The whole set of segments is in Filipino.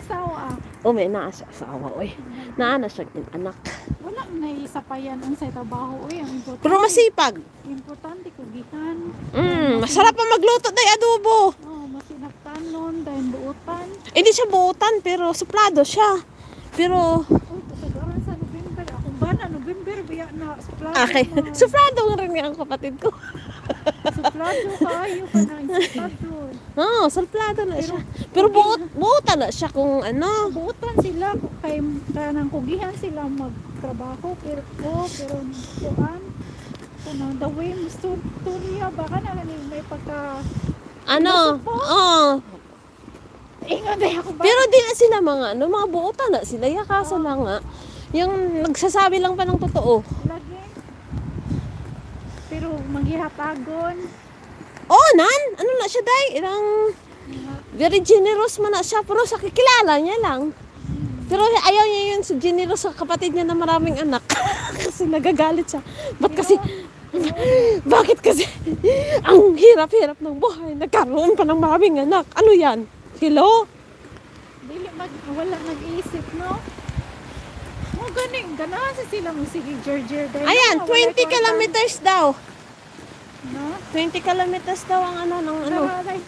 asawa. O may naa siya asawa, oy. Naa na siya anak. Wala na isapayan ang sa trabaho, oy. Ang importante. Pero masipag. Importante kugihan. Masarap pa magluto day adobo. Oh, masinaktanon, dahil buutan. Hindi siya buutan, pero suplado siya. Pero, Uy, kasagaran sa November. Akong bana, November, biya na. Suplado okay. na. Suplado nga rin ang kapatid ko. Suplado kayo pa na. Suplado. Oo, suplado na siya. Pero buutan na siya kung ano. Buutan sila. Kay kanang kugihan sila magtrabaho. Pero kuan. Kung the way gusto niya, baka na may pagka... Ano? Oo. Ingat ay ako ba? Pero di na sila mga buutan na sila. Ya, kaso lang nga, yung nagsasabi lang pa ng totoo. Lagi. Pero maghihatagon. Oh, nan! Ano na siya, day? Very generous man na siya. Pero sa kikilala niya lang. Pero ayaw niya yun sa generous sa kapatid niya na maraming anak. Kasi nagagalit siya. Bakit kasi ang hirap-hirap ng buhay, nagkaroon pa ng maraming anak. Ano yan? Hello? Dili wala nag-iisip, no? Mo ganing ganahan sila mo sige Georgia dahil. Ayan, 20 kilometers daw. No? 20 kilometers daw ang ano ng ano. Taray.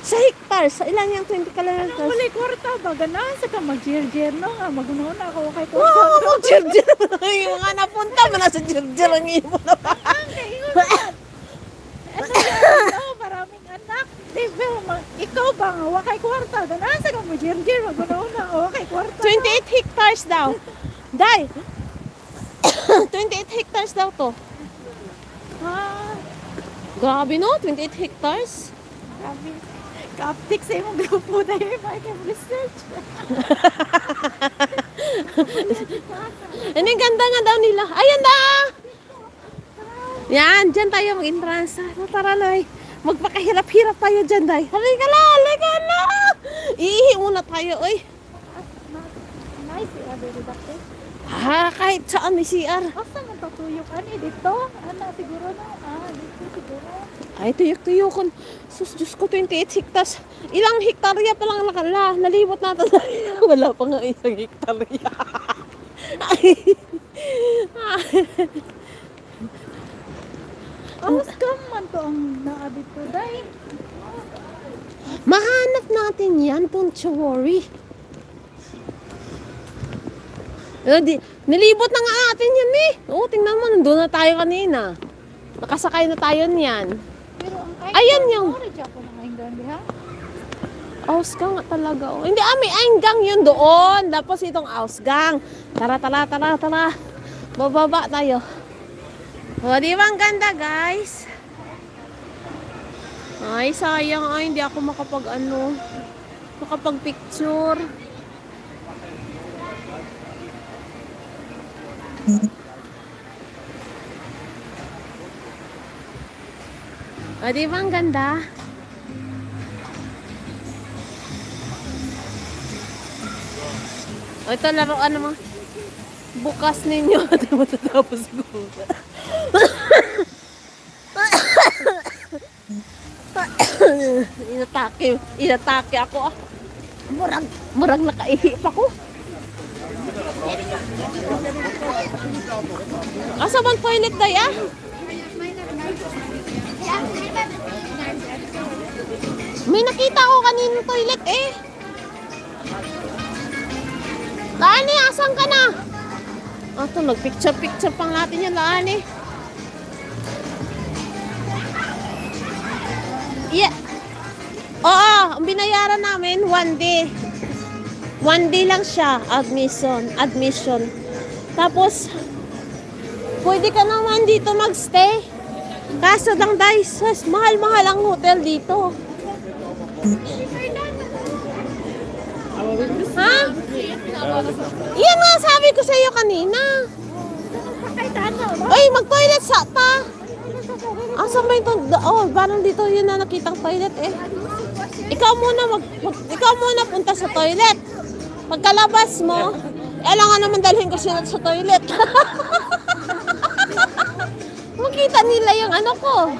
Sa hectares, sa ilan yung 20 Anong kilometers? wala kwarta ba? Ganahan sa ka mag-Georgia, no? Nga magunahon ako kay kwarta. Wow, mag-jirjir mo na yung mga napunta mo na sa jirjir ang imo na ba? Ano yan? No, maraming anak. Di ba, ikaw ba nga, wakay kwarta. Ganahan sa ka mag-Georgia, magunahon na, wakay kwarta. 28 hectares daw. Day! 28 hectares daw to. Ha? Grabe no, 28 hectares. Grabe. Kaptik sa imong grupo dahil may research. Ano yung ganda nga daw nila. Ayan na! Yan, dyan tayo mag-entrance. Tara na, magpakahirap-hirap tayo dyan, day. Halika na, halika na! Iihi muna tayo, oy. Nice, very doctor. Ha, kahit saan may CR. Asa man tatuyok ani dito? Ana siguro na. Dito siguro. Ay, tuyok-tuyokon. Sus, Diyos ko, 28 hectares. Ilang hektarya pa lang nalibot natin. Wala pa nga isang hektarya. Awas ka man to ang naabit ko, day. Mahanap natin yan, don't you worry. Nilibot na nga atin yan eh. Oo, tingnan mo, nandun na tayo kanina. Nakasakay na tayo niyan. Pero ang Ayan yung storage ako na ngayon ha? Ausgang nga talaga. Oh. Hindi, may ainggang yun doon. Tapos itong Ausgang. Tara. Bababa tayo. O, di ba ang ganda, guys? Ay, sayang. Ay, hindi ako makapag-picture. O, di ba ang ganda? O, ito laruan naman. Bukas ninyo. Ito matatapos ko. Inatake ako. Murang nakaihip ako. Asa bang toilet day ah? May nakita ko kanina toilet eh. Laani, asan ka na? Ito, nagpicture pang natin yan, Laani. Yeah. Oo, ang binayaran namin, 1 day. 1 day lang siya, admission. Tapos, pwede ka naman dito magstay. Kaso lang dahil, mahal-mahal ang hotel dito. Ha? Iyan nga sabi ko sa iyo kanina. Ay, mag-toilet sa ta. Asa ba ito? Oh, parang dito yun na nakitang toilet eh. Ikaw muna punta sa toilet. Pagkalabas mo, kailangan naman dalhin ko siya sa toilet. Makita nila yung ano ko.